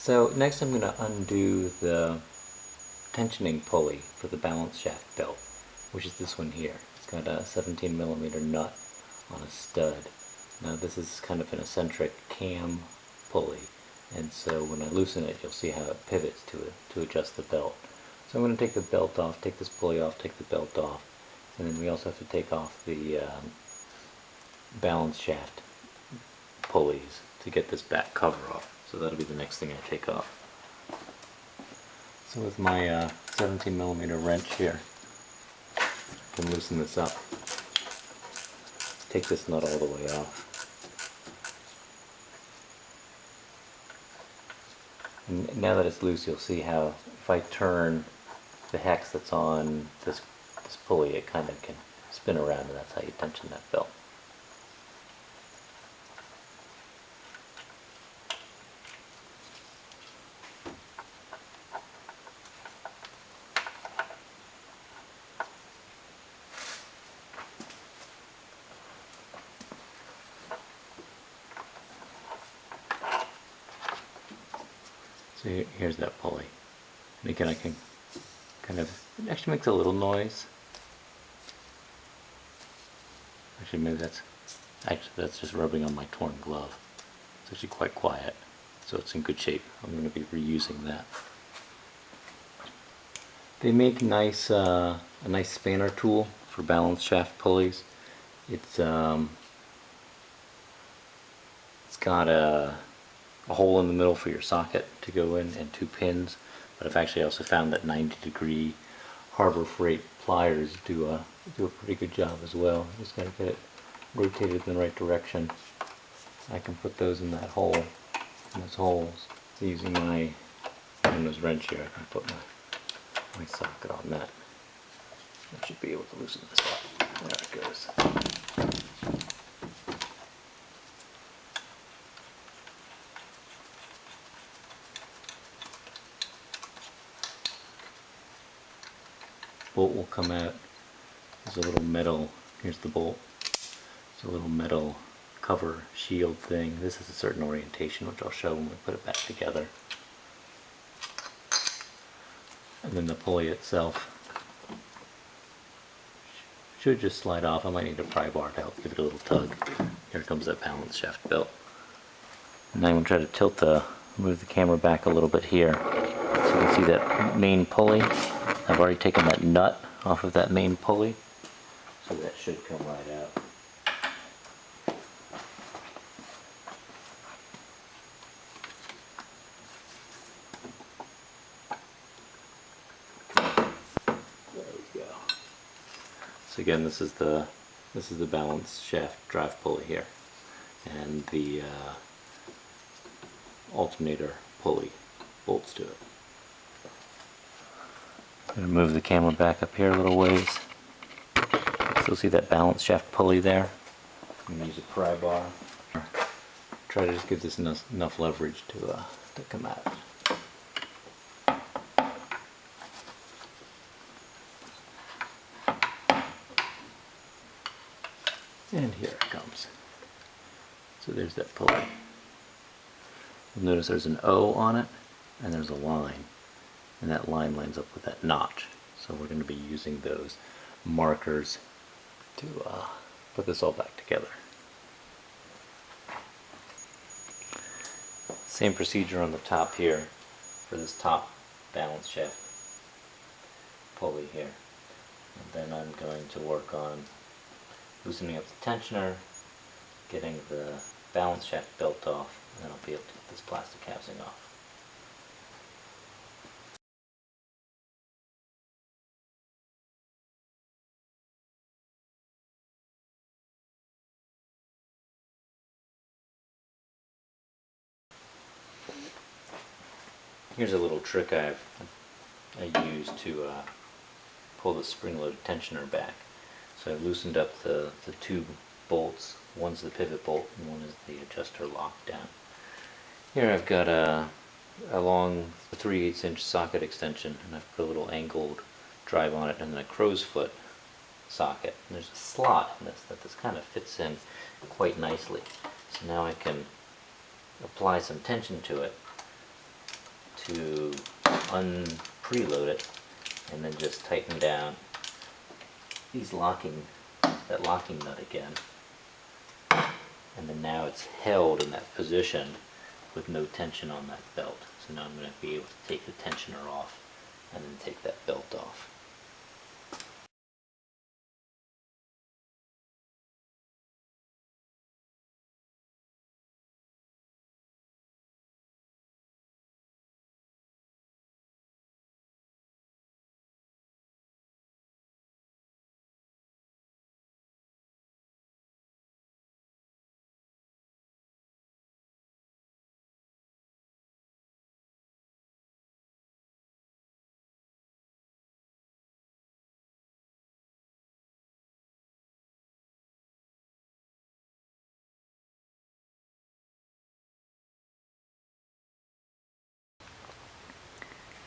So next I'm going to undo the tensioning pulley for the balance shaft belt, which is this one here. It's got a 17mm nut on a stud. Now this is kind of an eccentric cam pulley, and so when I loosen it you'll see how it pivots to adjust the belt. So I'm going to take the belt off, take this pulley off, take the belt off, and then we also have to take off the balance shaft pulleys to get this back cover off. So that'll be the next thing I take off. So with my 17mm wrench here, I can loosen this up. Take this nut all the way off. And now that it's loose, you'll see how if I turn the hex that's on this pulley, it kind of can spin around, and that's how you tension that belt. So here's that pulley. And again, I can kind of, it actually makes a little noise. Actually, maybe that's just rubbing on my torn glove. It's actually quite quiet, so it's in good shape. I'm going to be reusing that. They make nice, a nice spanner tool for balance shaft pulleys. It's got a hole in the middle for your socket to go in and 2 pins, but I've actually also found that 90-degree Harbor Freight pliers do a pretty good job as well. Just gotta get it rotated in the right direction. I can put those in that hole, in those holes. So using my nose wrench here, I can put my socket on that. I should be able to loosen this up. There it goes. Bolt will come out. There's a little metal, here's the bolt. There's a little metal cover shield thing. This is a certain orientation, which I'll show when we put it back together. And then the pulley itself should just slide off. I might need a pry bar to help give it a little tug. Here comes that balance shaft belt. Now I'm going to try to move the camera back a little bit here. So you can see that main pulley. I've already taken that nut off of that main pulley, so that should come right out. There we go. So again, this is the balance shaft drive pulley here, and the alternator pulley bolts to it. I'm going to move the camera back up here a little ways. Still see that balance shaft pulley there. I'm going to use a pry bar. Try to just give this enough leverage to come out. And here it comes. So there's that pulley. You'll notice there's an O on it, and there's a line. And that line lines up with that notch. So we're going to be using those markers to put this all back together. Same procedure on the top here for this top balance shaft pulley here. And then I'm going to work on loosening up the tensioner, getting the balance shaft belt off, and then I'll be able to get this plastic housing off. Here's a little trick I use to pull the spring-loaded tensioner back. So I've loosened up the 2 bolts. One's the pivot bolt and one is the adjuster lockdown. Here I've got a long 3/8" socket extension, and I've put a little angled drive on it, and then a crow's foot socket. And there's a slot in this that this kind of fits in quite nicely. So now I can apply some tension to it to preload it and then just tighten down that locking nut again. And then now it's held in that position with no tension on that belt. So now I'm going to be able to take the tensioner off and then take that belt off.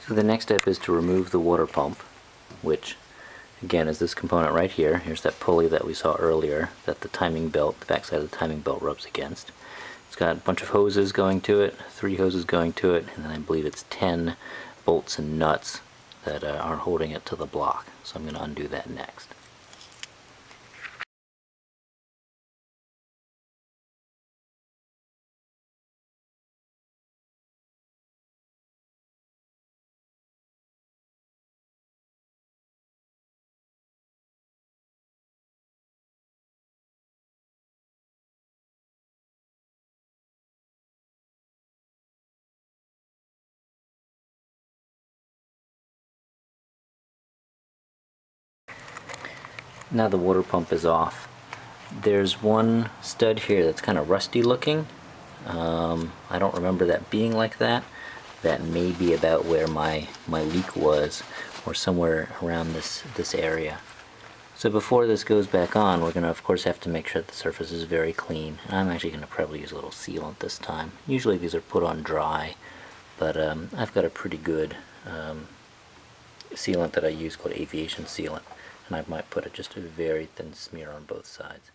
So the next step is to remove the water pump, which again is this component right here. Here's that pulley that we saw earlier that the timing belt, the backside of the timing belt rubs against. It's got a bunch of hoses going to it, 3 hoses going to it, and then I believe it's 10 bolts and nuts that are holding it to the block. So I'm going to undo that next. Now the water pump is off. There's one stud here that's kind of rusty looking. I don't remember that being like that. That may be about where my leak was, or somewhere around this area. So before this goes back on, we're going to of course have to make sure that the surface is very clean. And I'm actually going to probably use a little sealant this time. Usually these are put on dry, but I've got a pretty good sealant that I use called aviation sealant. And I might put just a very thin smear on both sides.